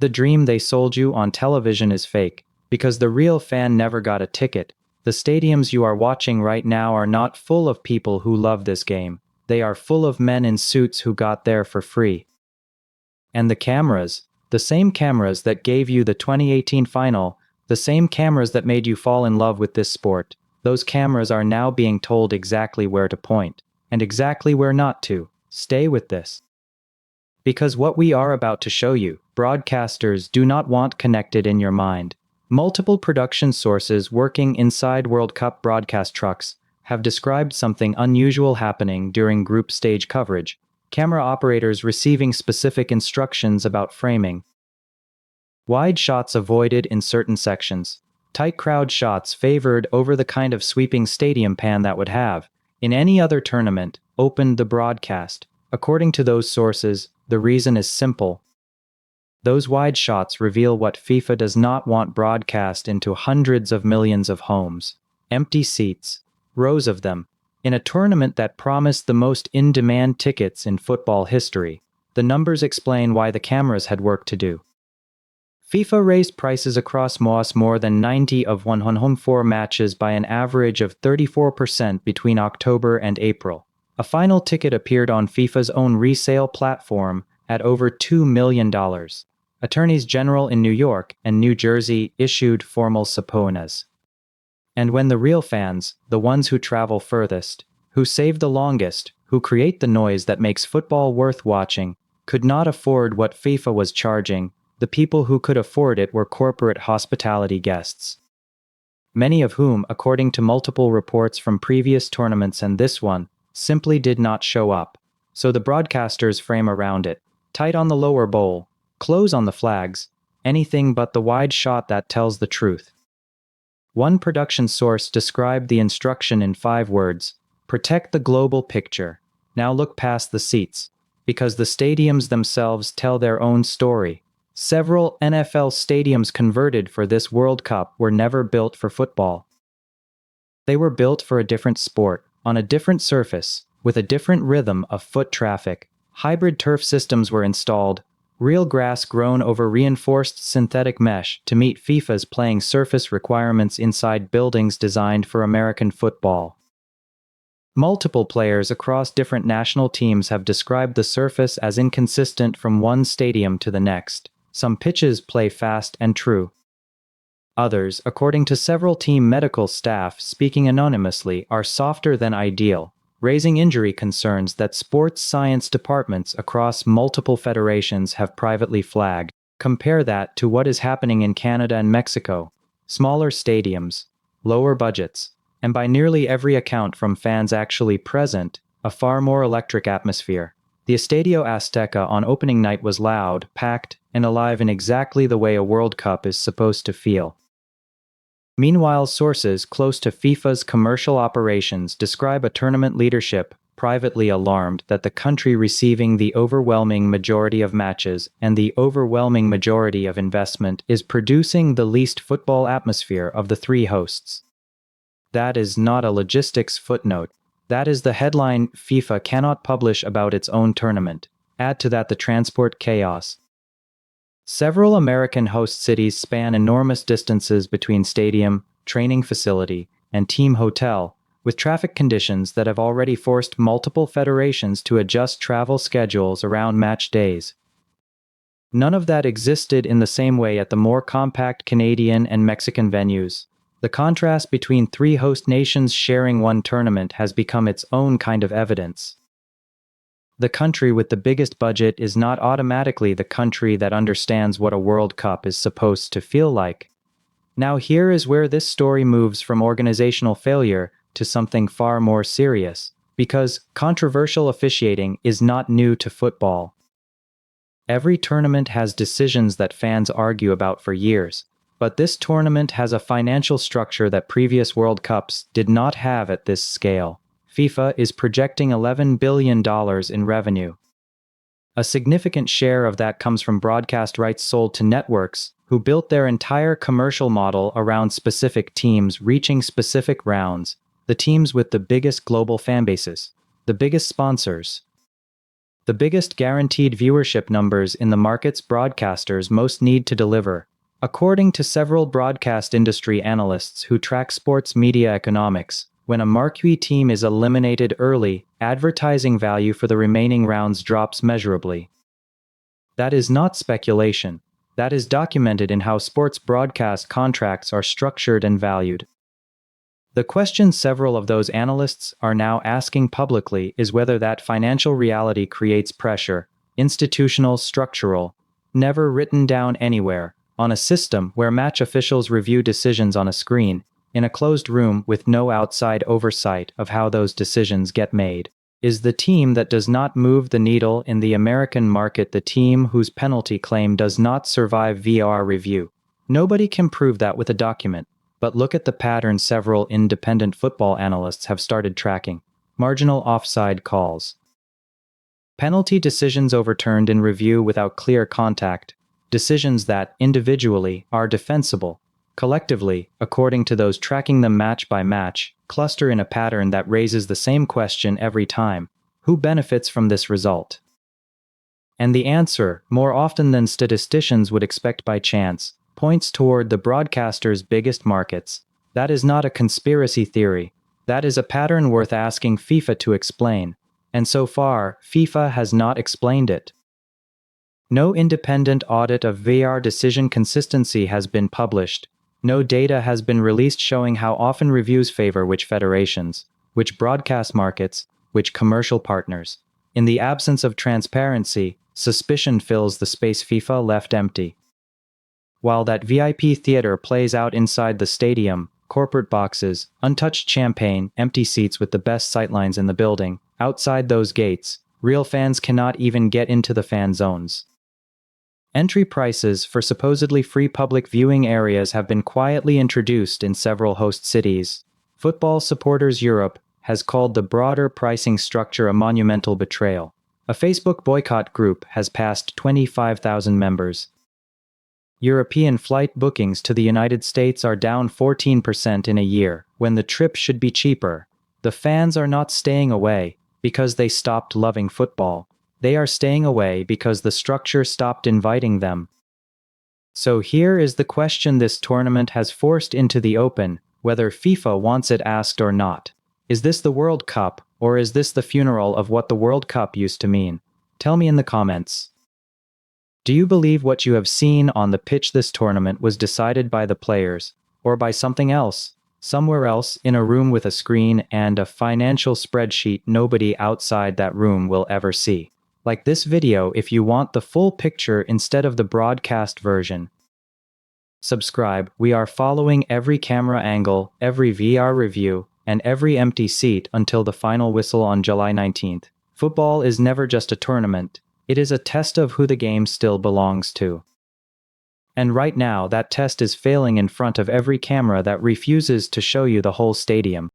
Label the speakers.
Speaker 1: The dream they sold you on television is fake, because the real fan never got a ticket. The stadiums you are watching right now are not full of people who love this game. They are full of men in suits who got there for free. And the cameras, the same cameras that gave you the 2018 final, the same cameras that made you fall in love with this sport, those cameras are now being told exactly where to point, and exactly where not to. Stay with this. Because what we are about to show you, broadcasters do not want connected in your mind. Multiple production sources working inside World Cup broadcast trucks have described something unusual happening during group stage coverage. Camera operators receiving specific instructions about framing. Wide shots avoided in certain sections. Tight crowd shots favored over the kind of sweeping stadium pan that would have, in any other tournament, opened the broadcast. According to those sources, the reason is simple. Those wide shots reveal what FIFA does not want broadcast into hundreds of millions of homes. Empty seats, rows of them, in a tournament that promised the most in-demand tickets in football history. The numbers explain why the cameras had work to do. FIFA raised prices across more than 90 of 104 matches by an average of 34% between October and April. A final ticket appeared on FIFA's own resale platform at over $2 million. Attorneys general in New York and New Jersey issued formal subpoenas. And when the real fans, the ones who travel furthest, who save the longest, who create the noise that makes football worth watching, could not afford what FIFA was charging, the people who could afford it were corporate hospitality guests. Many of whom, according to multiple reports from previous tournaments and this one, simply did not show up. So the broadcasters frame around it. Tight on the lower bowl, close on the flags, anything but the wide shot that tells the truth. One production source described the instruction in 5 words: protect the global picture. Now look past the seats, because the stadiums themselves tell their own story. Several NFL stadiums converted for this World Cup were never built for football. They were built for a different sport, on a different surface, with a different rhythm of foot traffic. Hybrid turf systems were installed, real grass grown over reinforced synthetic mesh to meet FIFA's playing surface requirements inside buildings designed for American football. Multiple players across different national teams have described the surface as inconsistent from one stadium to the next. Some pitches play fast and true. Others, according to several team medical staff speaking anonymously, are softer than ideal, raising injury concerns that sports science departments across multiple federations have privately flagged. Compare that to what is happening in Canada and Mexico. Smaller stadiums, lower budgets, and by nearly every account from fans actually present, a far more electric atmosphere. The Estadio Azteca on opening night was loud, packed, and alive in exactly the way a World Cup is supposed to feel. Meanwhile, sources close to FIFA's commercial operations describe a tournament leadership privately alarmed that the country receiving the overwhelming majority of matches and the overwhelming majority of investment is producing the least football atmosphere of the 3 hosts. That is not a logistics footnote. That is the headline FIFA cannot publish about its own tournament. Add to that the transport chaos. Several American host cities span enormous distances between stadium, training facility, and team hotel, with traffic conditions that have already forced multiple federations to adjust travel schedules around match days. None of that existed in the same way at the more compact Canadian and Mexican venues. The contrast between 3 host nations sharing one tournament has become its own kind of evidence. The country with the biggest budget is not automatically the country that understands what a World Cup is supposed to feel like. Now here is where this story moves from organizational failure to something far more serious, because controversial officiating is not new to football. Every tournament has decisions that fans argue about for years. But this tournament has a financial structure that previous World Cups did not have at this scale. FIFA is projecting $11 billion in revenue. A significant share of that comes from broadcast rights sold to networks, who built their entire commercial model around specific teams reaching specific rounds, the teams with the biggest global fanbases, the biggest sponsors. The biggest guaranteed viewership numbers in the markets broadcasters most need to deliver. According to several broadcast industry analysts who track sports media economics, when a marquee team is eliminated early, advertising value for the remaining rounds drops measurably. That is not speculation. That is documented in how sports broadcast contracts are structured and valued. The question several of those analysts are now asking publicly is whether that financial reality creates pressure, institutional, structural, never written down anywhere, on a system where match officials review decisions on a screen, in a closed room with no outside oversight of how those decisions get made. Is the team that does not move the needle in the American market the team whose penalty claim does not survive VAR review? Nobody can prove that with a document, but look at the pattern several independent football analysts have started tracking. Marginal offside calls. Penalty decisions overturned in review without clear contact. Decisions that, individually, are defensible. Collectively, according to those tracking them match by match, cluster in a pattern that raises the same question every time: who benefits from this result? And the answer, more often than statisticians would expect by chance, points toward the broadcaster's biggest markets. That is not a conspiracy theory. That is a pattern worth asking FIFA to explain. And so far, FIFA has not explained it. No independent audit of VAR decision consistency has been published. No data has been released showing how often reviews favor which federations, which broadcast markets, which commercial partners. In the absence of transparency, suspicion fills the space FIFA left empty. While that VIP theater plays out inside the stadium, corporate boxes, untouched champagne, empty seats with the best sightlines in the building, outside those gates, real fans cannot even get into the fan zones. Entry prices for supposedly free public viewing areas have been quietly introduced in several host cities. Football Supporters Europe has called the broader pricing structure a monumental betrayal. A Facebook boycott group has passed 25,000 members. European flight bookings to the United States are down 14% in a year, when the trip should be cheaper. The fans are not staying away because they stopped loving football. They are staying away because the structure stopped inviting them. So here is the question this tournament has forced into the open, whether FIFA wants it asked or not. Is this the World Cup, or is this the funeral of what the World Cup used to mean? Tell me in the comments. Do you believe what you have seen on the pitch this tournament was decided by the players, or by something else, somewhere else in a room with a screen and a financial spreadsheet nobody outside that room will ever see? Like this video if you want the full picture instead of the broadcast version. Subscribe. We are following every camera angle, every VR review, and every empty seat until the final whistle on July 19th. Football is never just a tournament. It is a test of who the game still belongs to. And right now that test is failing in front of every camera that refuses to show you the whole stadium.